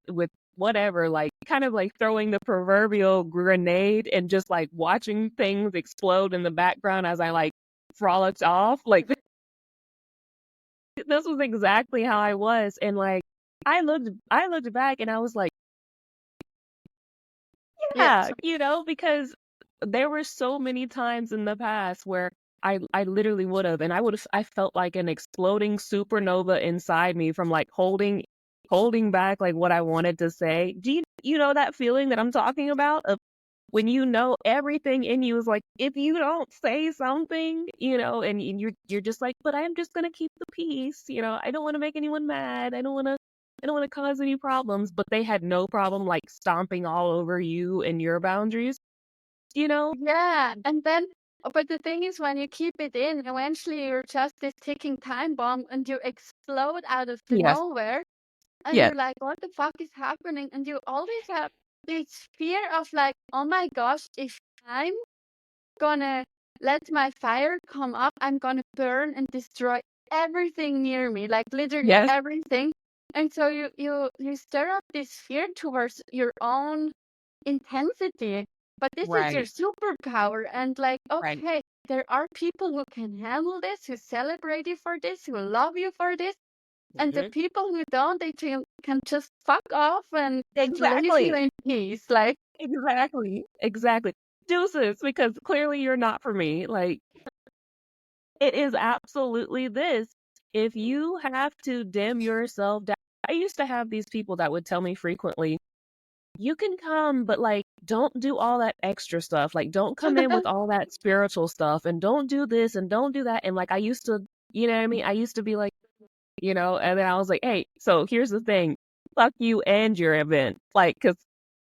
whatever, like kind of like throwing the proverbial grenade and just like watching things explode in the background as I like frolicked off. Like this was exactly how I was, and like I looked back and I was like, Yes. yeah, because there were so many times in the past where I literally would have, and I felt like an exploding supernova inside me from like holding back like what I wanted to say. Do you know that feeling that I'm talking about of when everything in you is like, if you don't say something, and you're just like, but I'm just gonna keep the peace, I don't want to make anyone mad. I don't want to cause any problems, but they had no problem like stomping all over you and your boundaries, you know? Yeah. And then, but the thing is, when you keep it in, eventually you're just this ticking time bomb and you explode out of the Yes. nowhere. And Yes. you're like, what the fuck is happening? And you always have this fear of like, oh my gosh, if I'm gonna let my fire come up, I'm gonna burn and destroy everything near me, like literally Yes. everything. And so you stir up this fear towards your own intensity. But this is your Right. superpower. And like, Right. okay, there are people who can handle this, who celebrate you for this, who love you for this. And the Mhm. people who don't, can just fuck off and leave you Exactly. in peace. Like, Exactly. Exactly. Deuces, because clearly you're not for me. Like, it is absolutely this. If you have to dim yourself down, I used to have these people that would tell me frequently, you can come, but like, don't do all that extra stuff. Like, don't come in with all that spiritual stuff and don't do this and don't do that. And like, I used to, you know what I mean? I used to be like, and then I was like, hey, so here's the thing, fuck you and your event. Like, cause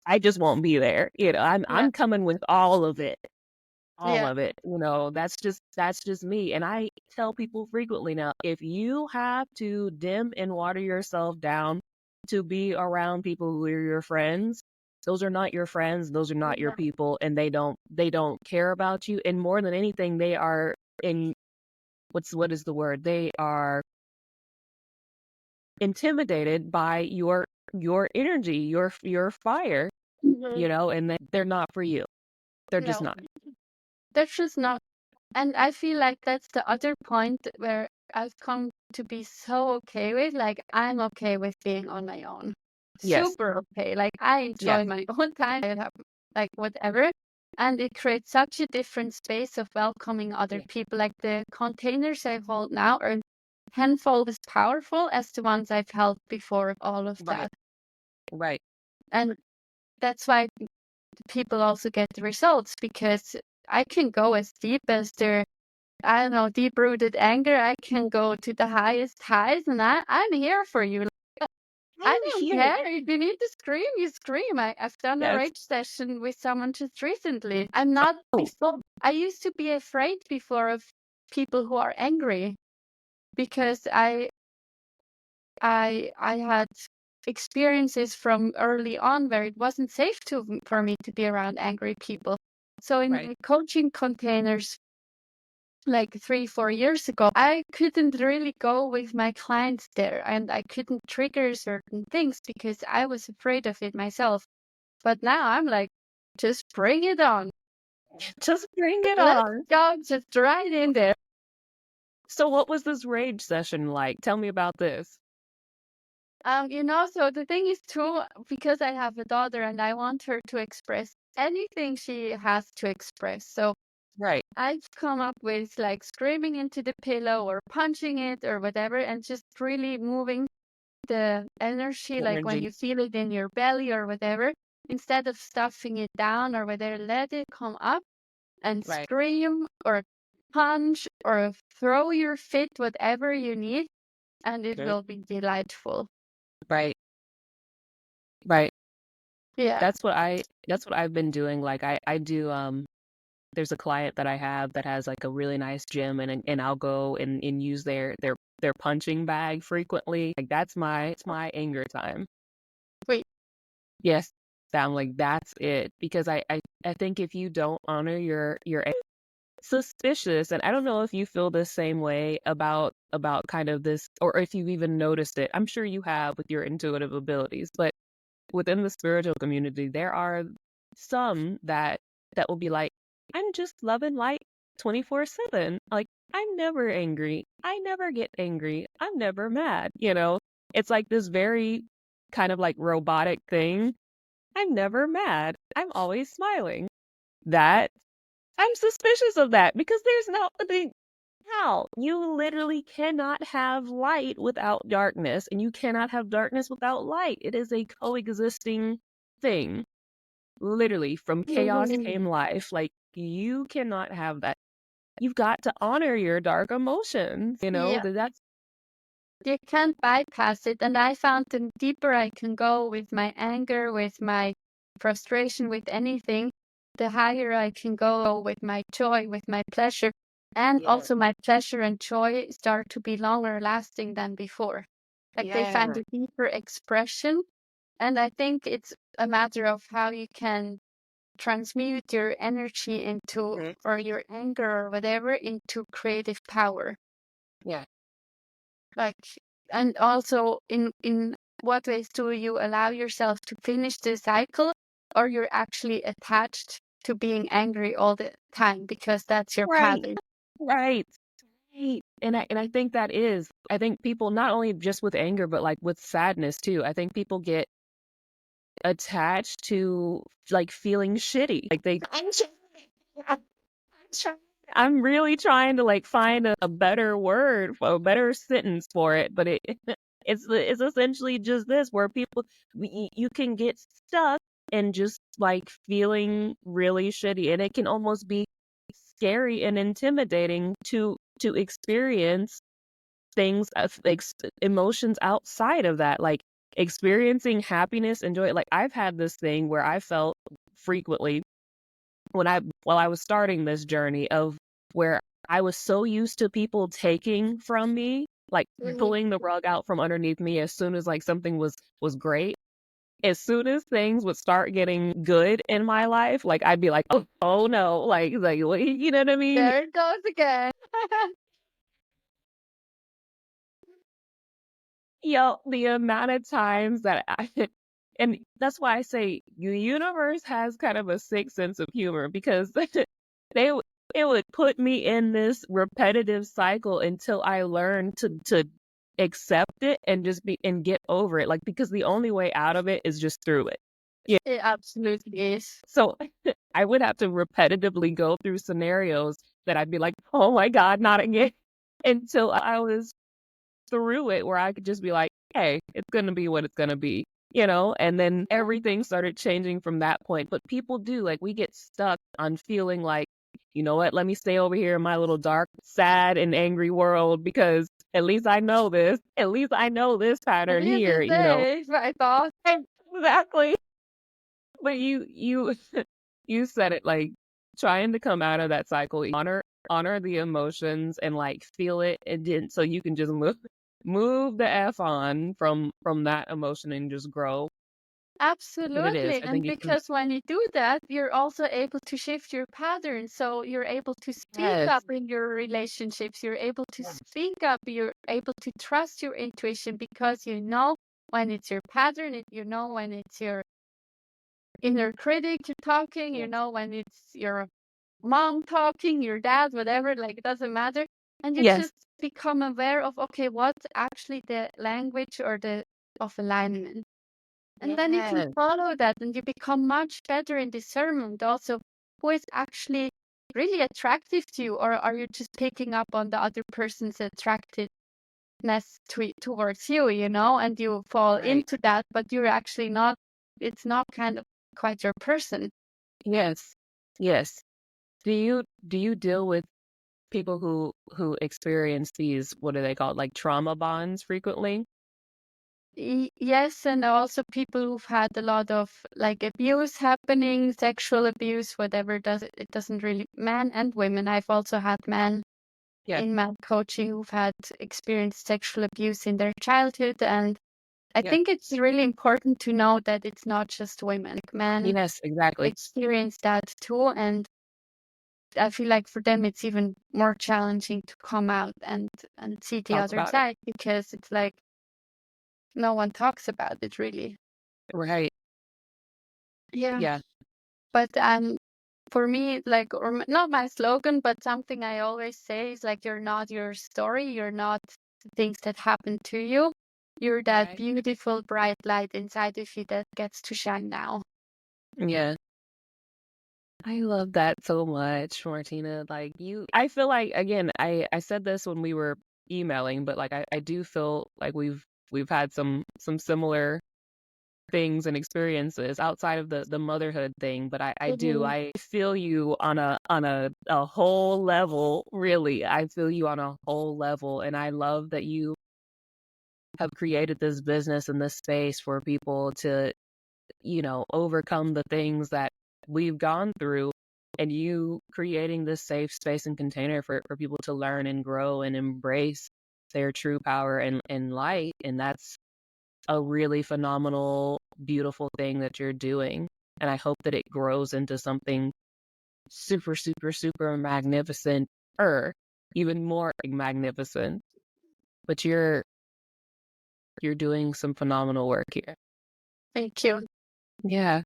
I just won't be there. I'm, yeah, I'm coming with all of it. All yeah, of it. That's just me. And I tell people frequently now, if you have to dim and water yourself down to be around people who are your friends, those are not your friends, those are not your yeah, people, and they don't care about you. And more than anything, they are in what is the word? They are intimidated by your energy, your fire, mhm, and they're not for you. They're just no, not. that's just not. And I feel like that's the other point where I've come to be so okay with. Like, I'm okay with being on my own. Yes. Super okay. Like, I Yes. enjoy my own time. I have, like, whatever. And it creates such a different space of welcoming other Yeah. people. Like, the containers I hold now are tenfold as powerful as the ones I've held before of all of Right. that. Right. And that's why people also get the results, because I can go as deep as their, I don't know, deep rooted anger. I can go to the highest highs, and I'm here for you. Like, I I'm don't here. care. If you need to scream, you scream. I've done a Yes. rage session with someone just recently. I'm not Oh, before. I used to be afraid before of people who are angry, because I had experiences from early on where it wasn't safe for me to be around angry people. So in right. my coaching containers, like 3-4 years ago, I couldn't really go with my clients there, and I couldn't trigger certain things because I was afraid of it myself. But now I'm like, just bring it on. Just bring it Let's on. go, just right in there. So what was this rage session like? Tell me about this. So the thing is too, because I have a daughter and I want her to express anything she has to express. So Right. I've come up with like screaming into the pillow or punching it or whatever, and just really moving the energy, like when Energy. you feel it in your belly or whatever, instead of stuffing it down or whatever, let it come up and Right. scream or punch or throw your fit, whatever you need, and it Good. will be delightful. Right. Right. Yeah. That's what I've been doing. Like I do there's a client that I have that has like a really nice gym, and I'll go and use their punching bag frequently. Like it's my anger time. Wait. Yes. I'm like, that's it. Because I think if you don't honor your suspicious, and I don't know if you feel the same way about kind of this, or if you've even noticed it. I'm sure you have with your intuitive abilities, but within the spiritual community, there are some that will be like, I'm just love and light 24/7. Like, I'm never angry. I never get angry. I'm never mad. It's like this very kind of like robotic thing. I'm never mad. I'm always smiling. That I'm suspicious of that because there's no how you literally cannot have light without darkness, and you cannot have darkness without light. It is a coexisting thing. Literally, from chaos came life. Like, you cannot have that. You've got to honor your dark emotions. Yeah. That's You can't bypass it. And I found the deeper I can go with my anger, with my frustration, with anything, the higher I can go with my joy, with my pleasure. And yeah, also my pleasure and joy start to be longer lasting than before. Like they yeah, find a deeper expression. And I think it's a matter of how you can transmute your energy into, mhm, or your anger or whatever, into creative power. yeah. Like, and also in what ways do you allow yourself to finish the cycle, or you're actually attached to being angry all the time because that's your Right, pattern? right, right. And I think I think people, not only just with anger, but like with sadness too. I think people get attached to like feeling shitty. Like I'm really trying to like find a better word, a better sentence for it, but it's essentially just this, where you can get stuck and just like feeling really shitty, and it can almost be scary and intimidating to experience things emotions outside of that, like experiencing happiness and joy. Like, I've had this thing where I felt frequently while I was starting this journey of where I was so used to people taking from me, like Mhm. pulling the rug out from underneath me as soon as like something was great. As soon as things would start getting good in my life, like I'd be like, oh no, like what, you know what I mean? There it goes again. The amount of times that and that's why I say the universe has kind of a sick sense of humor, because they w- it would put me in this repetitive cycle until I learned to accept it and just be and get over it. Like, because the only way out of it is just through it. Yeah. It absolutely is. So I would have to repetitively go through scenarios that I'd be like, oh my God, not again. Until I was through it, where I could just be like, hey, it's going to be what it's going to be. And then everything started changing from that point. But people do, like, we get stuck on feeling like, you know what, let me stay over here in my little dark, sad, and angry world, because at least I know this. At least I know this pattern This here, is safe, I thought. Exactly. But you you said it, like, trying to come out of that cycle, honor the emotions and like feel it, and then so you can just move the F on from that emotion and just grow. But it is. Absolutely. I And think you can. because when you do that, you're also able to shift your pattern. So you're able to speak Yes. up in your relationships. You're able to speak up. You're able to trust your intuition because you know when it's your pattern, you know when it's your inner critic talking, you Yes. know when it's your mom talking, your dad, whatever, like it doesn't matter. And you Yes. just become aware of, okay, what's actually the language or the of alignment. And then you can Yes. follow that and you become much better in discernment also who is actually really attractive to you, or are you just picking up on the other person's attractiveness towards you, and you fall Right. into that, but you're actually not, it's not kind of quite your person. Yes. Yes. Do you deal with people who experience these, what are they called, like trauma bonds frequently? Yes, and also people who've had a lot of like abuse happening, sexual abuse, whatever does it, it doesn't really, men and women. I've also had men Yeah. in my coaching who've had experienced sexual abuse in their childhood. And I Yeah. think it's really important to know that it's not just women. Like men Yes, exactly. experience that too. And I feel like for them it's even more challenging to come out and see the Talk other about it. side, because it's like no one talks about it really. Right. Yeah. Yeah. But for me, like, or not my slogan, but something I always say is like, you're not your story, you're not the things that happen to you. You're that Right. beautiful, bright light inside of you that gets to shine now. Yeah. I love that so much, Martina. Like I feel like again, I said this when we were emailing, but like I do feel like we've had some similar things and experiences outside of the motherhood thing, but Mhm. I feel you on a whole level, really. I feel you on a whole level, and I love that you have created this business and this space for people to, overcome the things that we've gone through, and you creating this safe space and container for people to learn and grow and embrace their true power and light. And that's a really phenomenal, beautiful thing that you're doing. And I hope that it grows into something super, super, super magnificent, or even more magnificent. But you're doing some phenomenal work here. Thank you. Yeah.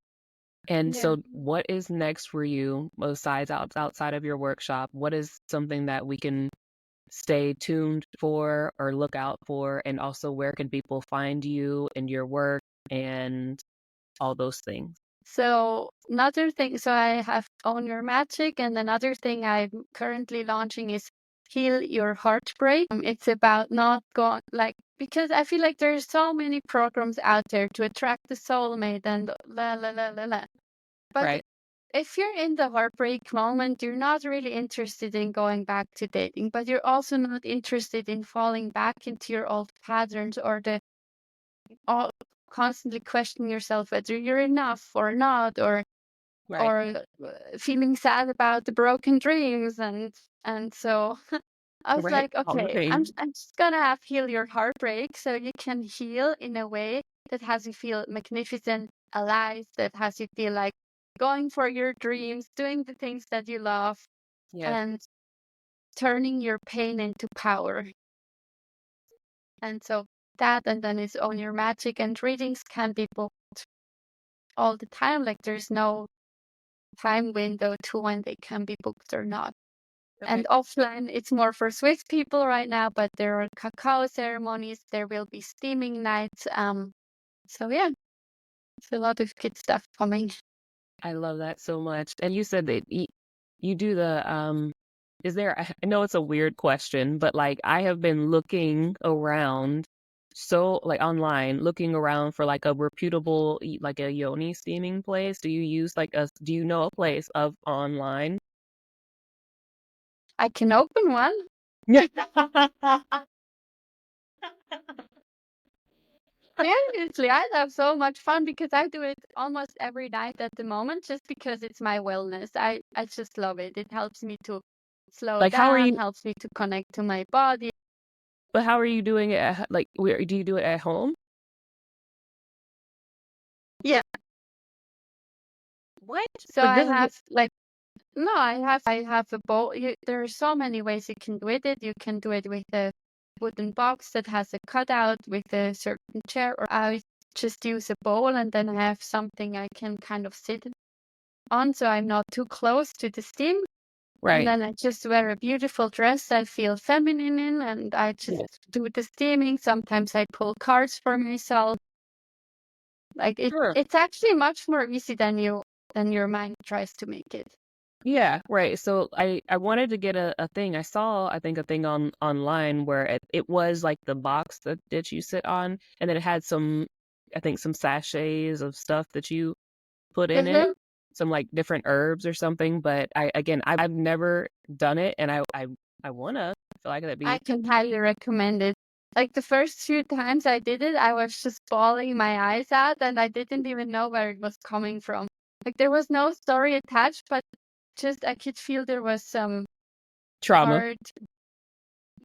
And Yeah. so what is next for you besides outside of your workshop? What is something that we can stay tuned for or look out for? And also, where can people find you and your work and all those things? So another thing, so I have Own Your Magic, and another thing I'm currently launching is Heal Your Heartbreak. It's about not going like, because I feel like there's so many programs out there to attract the soulmate and la la la la la. But Right. if you're in the heartbreak moment, you're not really interested in going back to dating, but you're also not interested in falling back into your old patterns, or the all constantly questioning yourself whether you're enough or not, Right. or feeling sad about the broken dreams. And so I was Right. like, All the okay, things. I'm just gonna have Heal Your Heartbreak, so you can heal in a way that has you feel magnificent, alive, that has you feel like going for your dreams, doing the things that you love, Yes. and turning your pain into power. And so that, and then it's Own Your Magic, and readings can be booked all the time. Like there's no time window to when they can be booked or not. And Okay. offline, it's more for Swiss people right now, but there are cacao ceremonies. There will be steaming nights. So yeah, it's a lot of good stuff coming. I love that so much. And you said that you do is there, I know it's a weird question, but like I have been looking around, so like online, looking around for like a reputable, like a yoni steaming place. Do you know a place of online? I can open one. Yeah. Seriously, I have so much fun because I do it almost every night at the moment, just because it's my wellness. I just love it. It helps me to slow Like how are down, you, helps me to connect to my body. but how are you doing it like where do you do it at home? Yeah. What? So Like I this is have like, no, I have a bowl. There are so many ways you can do it. You can do it with a wooden box that has a cutout with a certain chair, or I just use a bowl and then I have something I can kind of sit on, so I'm not too close to the steam. And right. then I just wear a beautiful dress I feel feminine in, and I just Yeah. do the steaming. Sometimes I pull cards for myself. Like Sure. it's actually much more easy than your mind tries to make it. Yeah, right. So I wanted to get a thing. I saw I think a thing online where it was like the box that you sit on, and then it had some, I think, some sachets of stuff that you put in it, Hmm. some like different herbs or something. But I've never done it, and I wanna. I feel like that'd I be can highly recommend it. Like the first few times I did it, I was just bawling my eyes out and I didn't even know where it was coming from. Like there was no story attached, but just I could feel there was some Trauma. hard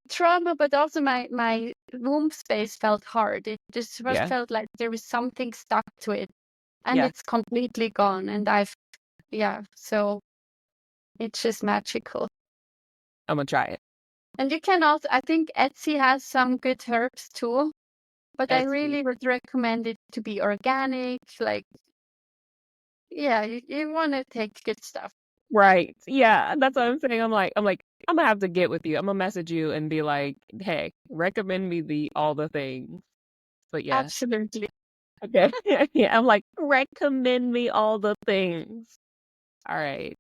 trauma, but also my womb space felt hard. It just was Yeah. felt like there was something stuck to it, and Yeah. it's completely gone. And so it's just magical. I'm gonna try it. And you can also, I think Etsy has some good herbs too, but I Etsy. really would recommend it to be organic. Like, yeah, you want to take good stuff. Right. Yeah. That's what I'm saying. I'm gonna have to get with you. I'm gonna message you and be like, hey, recommend me all the things. But yeah. Absolutely. Okay. Yeah. I'm like, recommend me all the things. All right.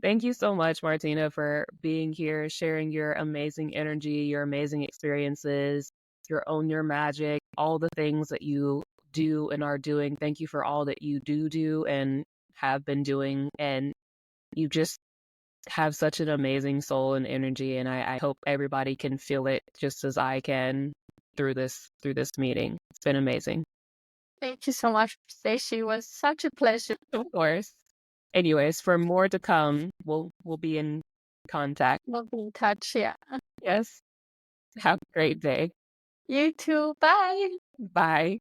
Thank you so much, Martina, for being here, sharing your amazing energy, your amazing experiences, your own your magic, all the things that you do and are doing. Thank you for all that you do and have been doing. And you just have such an amazing soul and energy. And I hope everybody can feel it just as I can through this meeting. It's been amazing. Thank you so much, Stacey. It was such a pleasure. Of course. Anyways, for more to come, we'll be in contact. We'll be in touch. Yeah. Yes. Have a great day. You too. Bye. Bye.